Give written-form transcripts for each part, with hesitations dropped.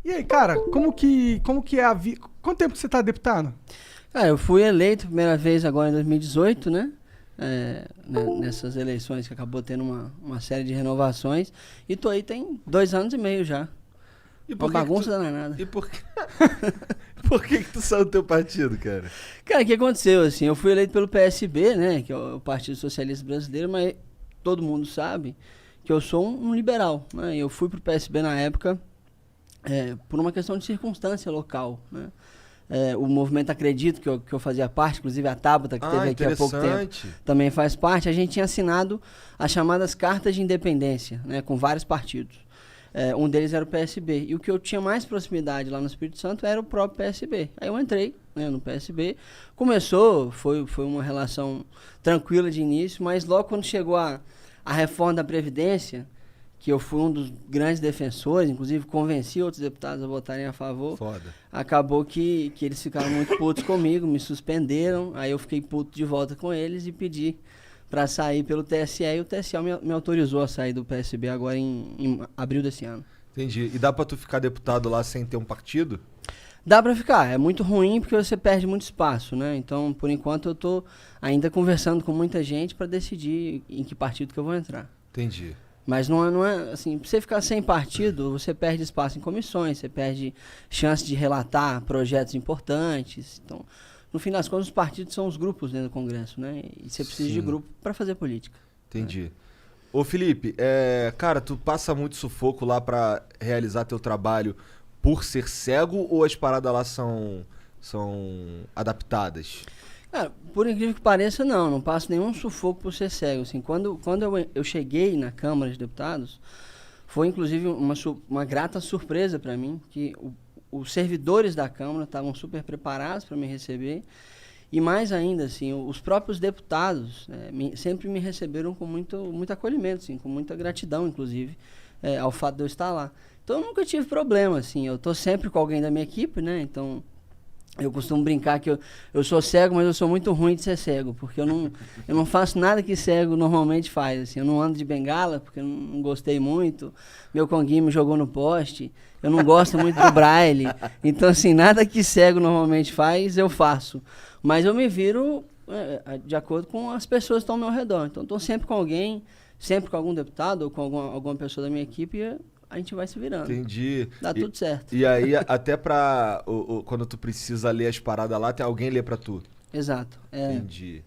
E aí, cara, como que é a vida? Quanto tempo que você tá deputado? Cara, eu fui eleito a primeira vez agora em 2018, né? Nessas eleições que acabou tendo uma série de renovações. E tô aí tem 2 anos e meio já. E Uma por que que bagunça tu... danada. E por que... Por que que tu saiu do teu partido, cara? Cara, o que aconteceu, assim? Eu fui eleito pelo PSB, né? Que é o Partido Socialista Brasileiro, mas todo mundo sabe que eu sou um liberal, né? Eu fui pro PSB na época por uma questão de circunstância local, né? O movimento Acredito, que eu fazia parte, inclusive a Tabata, que teve aqui há pouco tempo, interessante. também faz parte. A gente tinha assinado as chamadas cartas de independência, né, com vários partidos. Um deles era o PSB. E o que eu tinha mais proximidade lá no Espírito Santo era o próprio PSB. Aí eu entrei, né, no PSB. Foi uma relação tranquila de início, mas logo quando chegou a reforma da Previdência, que eu fui um dos grandes defensores, inclusive convenci outros deputados a votarem a favor. Foda. Acabou que eles ficaram muito putos comigo, me suspenderam, aí eu fiquei puto de volta com eles e pedi para sair pelo TSE, e o TSE me autorizou a sair do PSB agora em abril desse ano. Entendi. E dá pra tu ficar deputado lá sem ter um partido? Dá para ficar, é muito ruim porque você perde muito espaço, né? Então, por enquanto, eu tô ainda conversando com muita gente para decidir em que partido que eu vou entrar. Entendi. Mas não é assim, pra você ficar sem partido, você perde espaço em comissões, você perde chance de relatar projetos importantes. Então, no fim das contas, os partidos são os grupos dentro do Congresso, né? E você precisa de Sim. grupo para fazer política. Entendi. Ô Felipe, cara, tu passa muito sufoco lá pra realizar teu trabalho por ser cego ou as paradas lá são adaptadas? Cara, por incrível que pareça, não passo nenhum sufoco por ser cego. Assim, quando eu cheguei na Câmara de Deputados, foi inclusive uma grata surpresa para mim, que os servidores da Câmara estavam super preparados para me receber. E mais ainda, assim, os próprios deputados sempre me receberam com muito acolhimento, assim, com muita gratidão, inclusive, ao fato de eu estar lá. Então, eu nunca tive problema, assim, eu estou sempre com alguém da minha equipe, né, então eu costumo brincar que eu sou cego, mas eu sou muito ruim de ser cego, porque eu não faço nada que cego normalmente faz, assim, eu não ando de bengala, porque eu não gostei muito, meu conguinho me jogou no poste, eu não gosto muito do braille, então, assim, nada que cego normalmente faz, eu faço. Mas eu me viro de acordo com as pessoas que estão ao meu redor. Então, estou sempre com alguém, sempre com algum deputado ou com alguma pessoa da minha equipe e a gente vai se virando. Entendi. Dá tudo certo. E aí, até pra quando tu precisa ler as paradas lá, tem alguém ler pra tu. Exato. Entendi.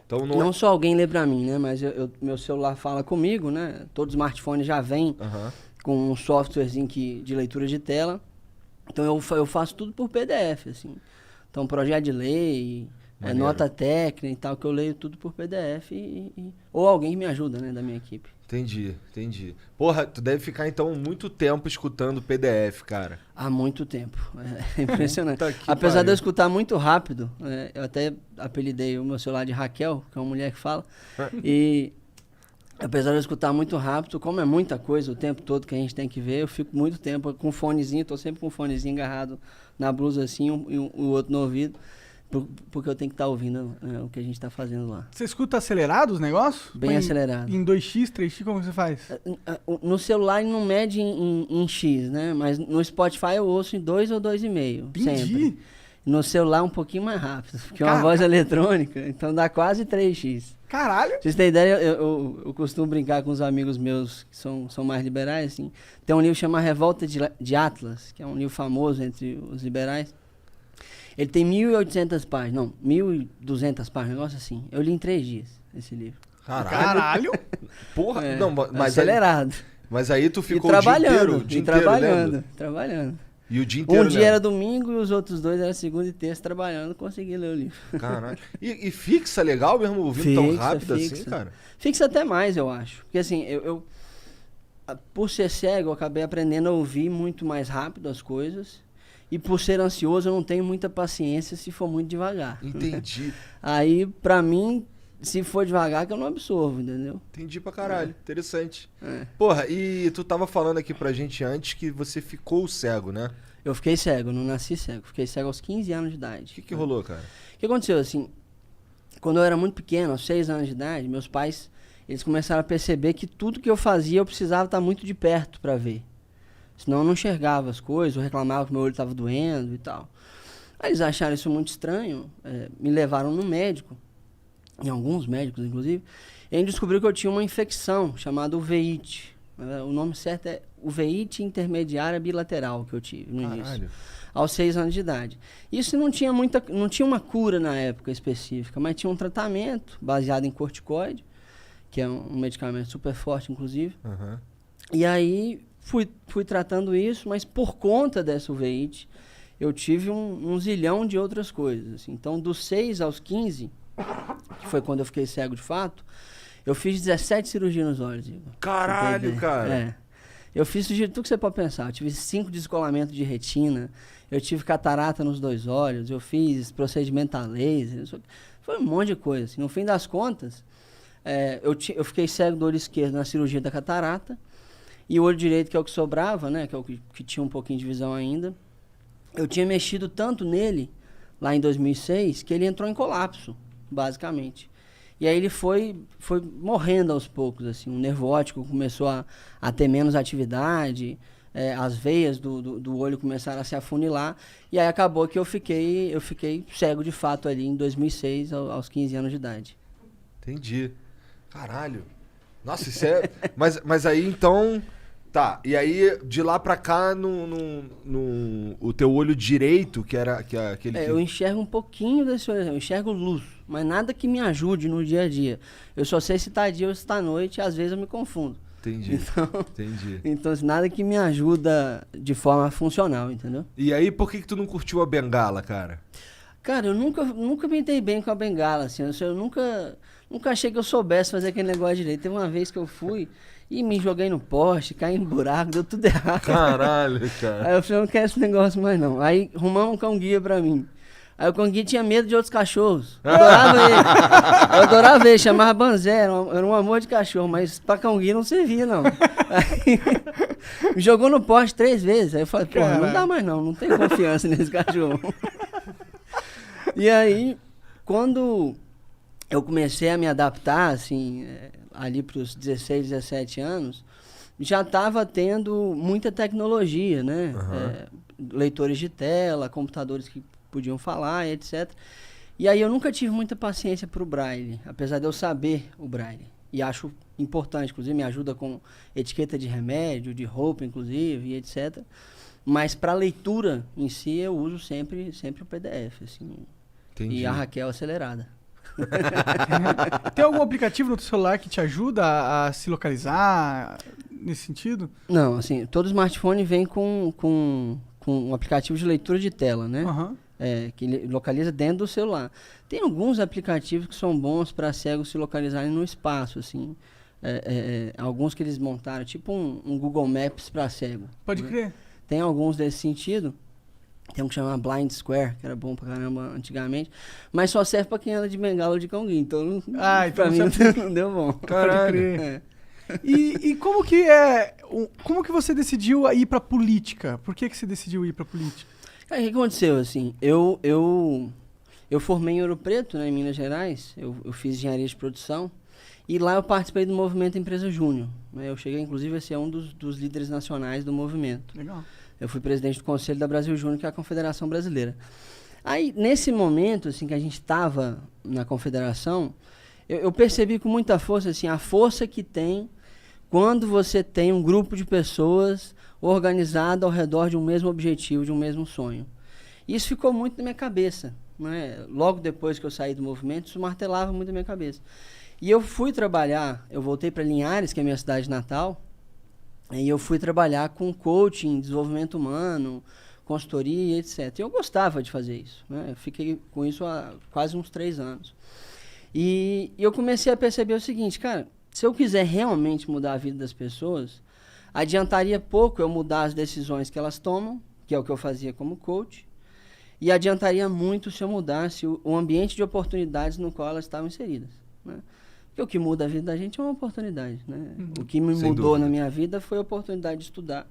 Então Não só alguém lê para mim, né? Mas meu celular fala comigo, né? Todo smartphone já vem Aham. com um softwarezinho de leitura de tela. Então, eu faço tudo por PDF, assim. Então, projeto de lei, Maneiro. nota técnica e tal, que eu leio tudo por PDF ou alguém me ajuda, né, da minha equipe. Entendi. Porra, tu deve ficar então muito tempo escutando PDF, cara. Há muito tempo. É impressionante. Puta que Apesar pariu. de eu escutar muito rápido, eu até apelidei o meu celular de Raquel, que é uma mulher que fala, e apesar de eu escutar muito rápido, como é muita coisa o tempo todo que a gente tem que ver, eu fico muito tempo com fonezinho, tô sempre com o fonezinho agarrado na blusa assim e o outro no ouvido, porque eu tenho que estar ouvindo o que a gente está fazendo lá. Você escuta acelerado os negócios? Bem Põe acelerado. Em 2x, 3x, como você faz? No celular ele não mede em X, né? Mas no Spotify eu ouço em 2 ou 2,5, sempre. No celular um pouquinho mais rápido, porque é uma voz eletrônica, então dá quase 3x. Caralho! Pra vocês terem ideia, eu costumo brincar com os amigos meus que são mais liberais, assim. Tem um livro chamado Revolta de Atlas, que é um livro famoso entre os liberais. Ele tem 1.800 páginas, não, 1.200 páginas, um negócio assim. Eu li em 3 dias esse livro. Caralho! Porra, não, mas acelerado. Mas aí tu ficou o dia inteiro lendo? Trabalhando. E o dia inteiro Um dia lendo? era domingo e os outros 2 era segunda e terça trabalhando, consegui ler o livro. Caralho. E fixa legal mesmo ouvindo tão rápido assim, cara? Fixa até mais, eu acho. Porque assim, por ser cego, eu acabei aprendendo a ouvir muito mais rápido as coisas. E por ser ansioso, eu não tenho muita paciência se for muito devagar. Entendi. Aí, pra mim, se for devagar, que eu não absorvo, entendeu? Entendi pra caralho. Interessante. Porra, e tu tava falando aqui pra gente antes que você ficou cego, né? Eu fiquei cego, não nasci cego. Fiquei cego aos 15 anos de idade. O que rolou, cara? O que aconteceu, assim, quando eu era muito pequeno, aos 6 anos de idade, meus pais, eles começaram a perceber que tudo que eu fazia eu precisava estar muito de perto pra ver. Senão eu não enxergava as coisas, eu reclamava que meu olho estava doendo e tal. Aí eles acharam isso muito estranho, me levaram no médico, em alguns médicos inclusive, e a gente descobriu que eu tinha uma infecção chamada uveíte. O nome certo é uveíte intermediária bilateral que eu tive no início, aos 6 anos de idade. Isso não tinha uma cura na época específica, mas tinha um tratamento baseado em corticoide, que é um medicamento super forte, inclusive. Uhum. E aí fui tratando isso, mas por conta dessa uveíte, eu tive um zilhão de outras coisas. Assim. Então, dos 6 aos 15, que foi quando eu fiquei cego de fato, eu fiz 17 cirurgias nos olhos, Igor. Caralho, cara! É. Eu fiz cirurgia de tudo que você pode pensar. Eu tive 5 descolamentos de retina, eu tive catarata nos 2 olhos, eu fiz procedimento a laser, foi um monte de coisa. Assim. No fim das contas, eu fiquei cego do olho esquerdo na cirurgia da catarata, e o olho direito, que é o que sobrava, né, que é o que tinha um pouquinho de visão ainda, eu tinha mexido tanto nele, lá em 2006, que ele entrou em colapso, basicamente. E aí ele foi morrendo aos poucos, assim, o nervo óptico começou a ter menos atividade, as veias do olho começaram a se afunilar, e aí acabou que eu fiquei cego de fato ali em 2006, aos 15 anos de idade. Entendi. Caralho. Nossa, isso é... mas aí, então... Tá, e aí, de lá pra cá, o teu olho direito, que era aquele... Eu enxergo um pouquinho desse olho, eu enxergo luz, mas nada que me ajude no dia a dia. Eu só sei se tá dia ou se tá noite, e às vezes eu me confundo. Entendi, entendi. Então, nada que me ajuda de forma funcional, entendeu? E aí, por que tu não curtiu a bengala, cara? Cara, eu nunca me dei bem com a bengala, assim, eu nunca achei que eu soubesse fazer aquele negócio direito. Teve uma vez que eu fui e me joguei no poste, caí no buraco, deu tudo errado. Caralho, cara. Aí eu falei, eu não quero esse negócio mais não. Aí arrumamos um cão-guia pra mim. Aí o cão-guia tinha medo de outros cachorros. Eu adorava ele, chamava Banzé, era um amor de cachorro, mas pra cão-guia não servia, não. Aí, me jogou no poste 3 vezes. Aí eu falei, porra, não dá mais não tenho confiança nesse cachorro. E aí, quando eu comecei a me adaptar, assim, ali para os 16, 17 anos, já estava tendo muita tecnologia, né? Uhum. Leitores de tela, computadores que podiam falar, etc. E aí eu nunca tive muita paciência para o Braille, apesar de eu saber o Braille. E acho importante, inclusive me ajuda com etiqueta de remédio, de roupa, inclusive, e etc. Mas para leitura em si, eu uso sempre o PDF, assim. Entendi. E a Raquel acelerada. Tem algum aplicativo no teu celular que te ajuda a se localizar nesse sentido? Não, assim, todo smartphone vem com um aplicativo de leitura de tela, né? Uhum. Que localiza dentro do celular. Tem alguns aplicativos que são bons para cegos se localizarem no espaço, assim. Alguns que eles montaram, tipo um Google Maps para cego. Pode crer. Tem alguns desse sentido. Tem um que chama Blind Square, que era bom pra caramba antigamente, mas só serve pra quem anda de bengala ou de cão-guia, então, então pra mim não deu bom. Caralho. E como que como que você decidiu ir pra política? Por que você decidiu ir pra política? O que aconteceu, assim, eu formei em Ouro Preto, né, em Minas Gerais, eu fiz engenharia de produção, e lá eu participei do movimento Empresa Júnior, né, eu cheguei inclusive a ser um dos líderes nacionais do movimento. Legal. Eu fui presidente do Conselho da Brasil Júnior, que é a Confederação Brasileira. Aí, nesse momento, assim, que a gente estava na Confederação, eu percebi com muita força, assim, a força que tem quando você tem um grupo de pessoas organizado ao redor de um mesmo objetivo, de um mesmo sonho. Isso ficou muito na minha cabeça, né? Logo depois que eu saí do movimento, isso martelava muito na minha cabeça. E eu fui trabalhar, eu voltei para Linhares, que é a minha cidade natal, e eu fui trabalhar com coaching, desenvolvimento humano, consultoria, etc. E eu gostava de fazer isso, né? Eu fiquei com isso há quase uns 3 anos. E eu comecei a perceber o seguinte, cara, se eu quiser realmente mudar a vida das pessoas, adiantaria pouco eu mudar as decisões que elas tomam, que é o que eu fazia como coach, e adiantaria muito se eu mudasse o ambiente de oportunidades no qual elas estavam inseridas, né? Porque o que muda a vida da gente é uma oportunidade, né? O que me mudou na minha vida foi a oportunidade de estudar.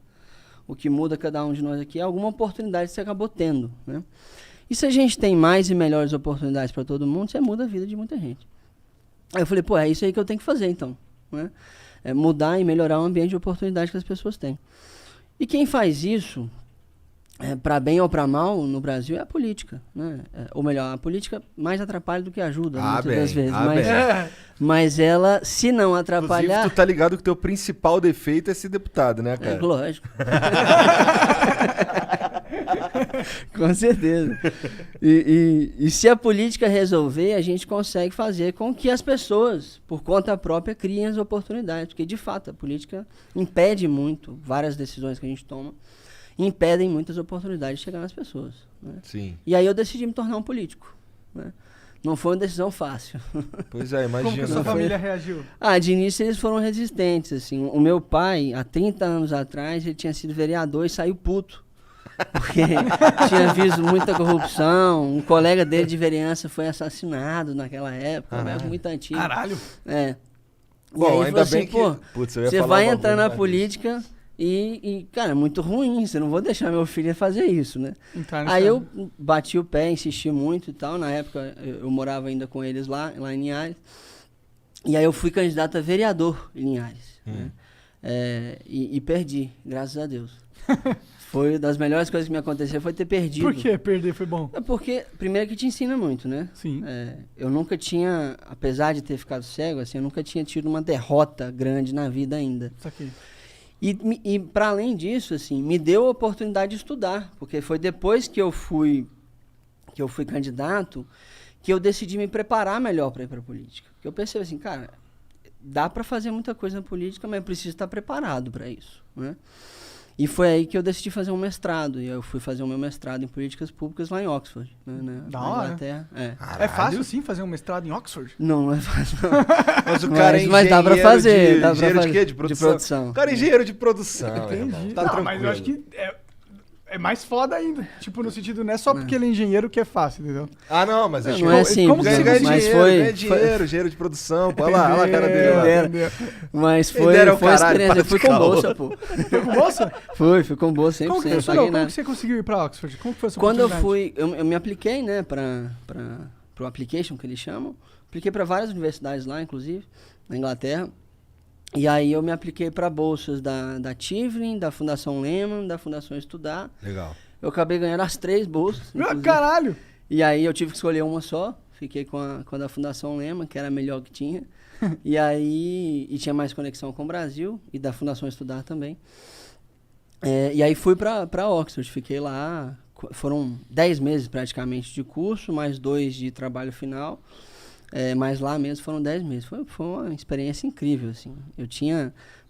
O que muda cada um de nós aqui é alguma oportunidade que você acabou tendo, né? E se a gente tem mais e melhores oportunidades para todo mundo, você muda a vida de muita gente. Aí eu falei, pô, é isso aí que eu tenho que fazer, então, né? É mudar e melhorar o ambiente de oportunidade que as pessoas têm. E quem faz isso, para bem ou para mal, no Brasil, é a política, né? Ou melhor, a política mais atrapalha do que ajuda, muitas das vezes. Mas ela, se não atrapalhar... Inclusive, tu tá ligado que o teu principal defeito é ser deputado, né, cara? Lógico. Com certeza. E se a política resolver, a gente consegue fazer com que as pessoas, por conta própria, criem as oportunidades. Porque, de fato, a política impede muito, várias decisões que a gente toma, impedem muitas oportunidades de chegar nas pessoas. Né? Sim. E aí eu decidi me tornar um político. Né? Não foi uma decisão fácil. Pois é, imagina. Como que a sua família reagiu? De início eles foram resistentes, assim. O meu pai, há 30 anos atrás, ele tinha sido vereador e saiu puto. Porque tinha visto muita corrupção. Um colega dele de vereança foi assassinado naquela época, uma época muito antiga. Caralho. Bom, ainda assim, bem que... Putz, eu ia você falar vai uma entrar na boa política cara, é muito ruim, você não vou deixar meu filho fazer isso, né? Aí eu bati o pé, insisti muito e tal. Na época eu morava ainda com eles lá em Linhares. E aí eu fui candidato a vereador em Linhares. Né? E perdi, graças a Deus. Foi uma das melhores coisas que me aconteceu, foi ter perdido. Por que perder foi bom? É porque, primeiro que te ensina muito, né? Sim. Eu nunca tinha, apesar de ter ficado cego, assim, eu nunca tinha tido uma derrota grande na vida ainda. Isso aqui. E para além disso, assim, me deu a oportunidade de estudar, porque foi depois que eu fui candidato que eu decidi me preparar melhor para ir para a política. Porque eu pensei assim, cara, dá para fazer muita coisa na política, mas eu preciso estar preparado para isso, né? E foi aí que eu decidi fazer um mestrado. E eu fui fazer o meu mestrado em políticas públicas lá em Oxford, né, da hora. Inglaterra. É fácil sim fazer um mestrado em Oxford? Não é fácil. Mas o cara é mas dá pra fazer. Engenheiro de quê? De produção? O cara é engenheiro de produção. Entendi. Tá tranquilo. Mas eu acho que é mais foda ainda. Tipo, no sentido, não é só porque ele é engenheiro que é fácil, entendeu? Não, mas não é simples. Como que você ganha mas dinheiro, foi, ganha dinheiro, engenheiro de produção. Pô, olha lá a cara dele lá. Mas foi uma experiência. Eu fui com bolsa, pô. Foi com bolsa? Fui com bolsa 100%. Como que funcionou? Como que você conseguiu ir pra Oxford? Como que foi a sua Quando eu oportunidade? fui, eu me apliquei, né, pro application, que eles chamam. Apliquei para várias universidades lá, inclusive, na Inglaterra. E aí eu me apliquei para bolsas da Tivlin, da Fundação Lehman, da Fundação Estudar. Legal. Eu acabei ganhando as 3 bolsas. Caralho! E aí eu tive que escolher uma só. Fiquei com a da Fundação Lehman, que era a melhor que tinha. E tinha mais conexão com o Brasil, e da Fundação Estudar também. E aí fui para Oxford, fiquei lá. Foram 10 meses praticamente de curso, mais 2 de trabalho final. Mas lá mesmo foram 10 meses. Foi uma experiência incrível, assim.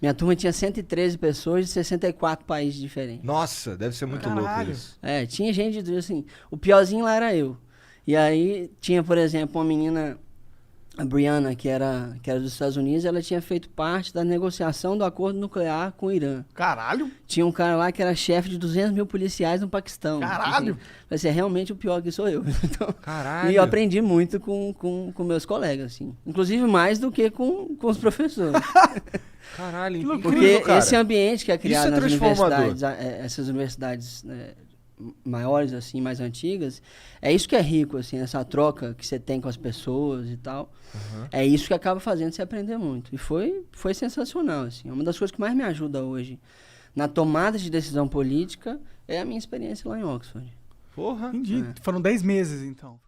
Minha turma tinha 113 pessoas de 64 países diferentes. Nossa, deve ser muito louco isso. Tinha gente, assim, o piorzinho lá era eu. E aí tinha, por exemplo, uma menina, a Brianna, que era dos Estados Unidos, ela tinha feito parte da negociação do acordo nuclear com o Irã. Caralho! Tinha um cara lá que era chefe de 200 mil policiais no Paquistão. Caralho! Assim, realmente o pior que sou eu. Então, caralho! E eu aprendi muito com meus colegas, assim. Inclusive mais do que com os professores. Caralho, incrível, porque cara. Esse ambiente que é criado nas transformador. universidades, essas universidades maiores, assim, mais antigas, é isso que é rico, assim, essa troca que você tem com as pessoas e tal. É isso que acaba fazendo você aprender muito. E foi sensacional, assim. Uma das coisas que mais me ajuda hoje na tomada de decisão política é a minha experiência lá em Oxford. Porra! Entendi. Foram 10 meses, então.